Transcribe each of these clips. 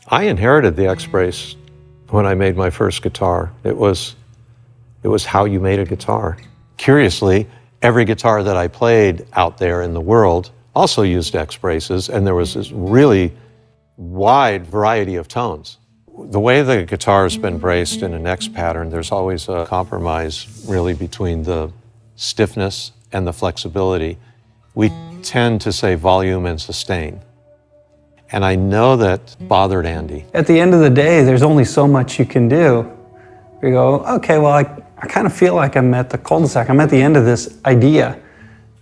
I inherited the X-Brace when I made my first guitar. It was how you made a guitar. Curiously, every guitar that I played out there in the world also used X-Braces, and there was this really wide variety of tones. The way the guitar's been braced in an X pattern, there's always a compromise really between the stiffness and the flexibility. We tend to say volume and sustain. And I know that bothered Andy. At the end of the day, there's only so much you can do. You go, okay, well, I kind of feel like I'm at the cul-de-sac. I'm at the end of this idea.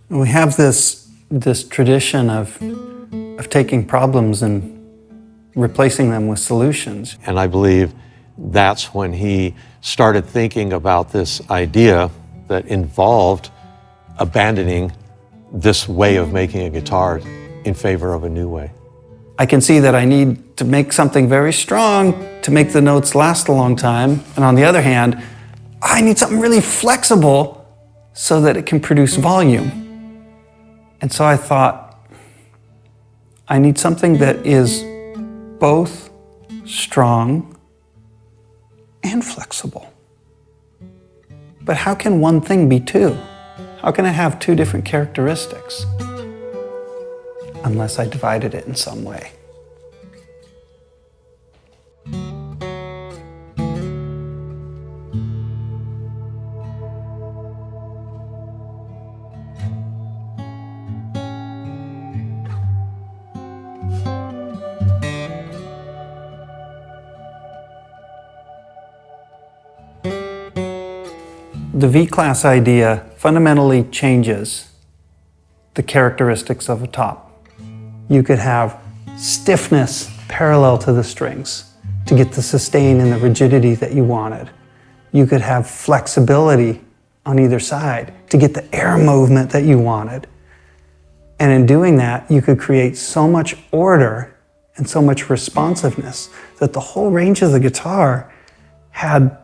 And we have this tradition of taking problems and replacing them with solutions. And I believe that's when he started thinking about this idea that involved abandoning this way of making a guitar in favor of a new way. I can see that I need to make something very strong to make the notes last a long time. And on the other hand, I need something really flexible so that it can produce volume. And so I thought, I need something that is both strong and flexible. But how can one thing be two? How can I have two different characteristics? Unless I divided it in some way. The V-class idea fundamentally changes the characteristics of a top. You could have stiffness parallel to the strings to get the sustain and the rigidity that you wanted. You could have flexibility on either side to get the air movement that you wanted. And in doing that, you could create so much order and so much responsiveness that the whole range of the guitar had,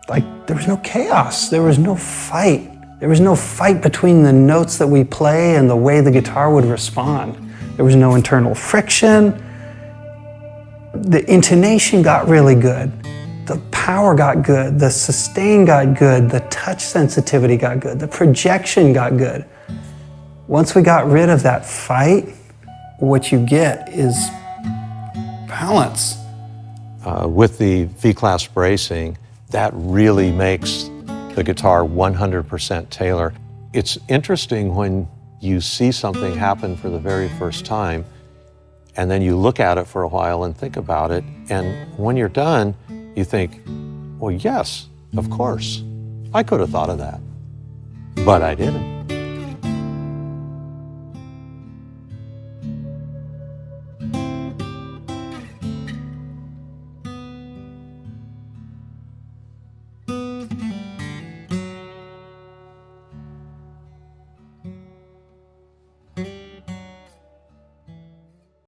there was no chaos, there was no fight. There was no fight between the notes that we play and the way the guitar would respond. There was no internal friction. The intonation got really good. The power got good. The sustain got good. The touch sensitivity got good. The projection got good. Once we got rid of that fight, what you get is balance. With the V-class bracing, that really makes the guitar 100% Taylor. It's interesting when you see something happen for the very first time, and then you look at it for a while and think about it, and when you're done, you think, well, yes, of course, I could have thought of that, but I didn't.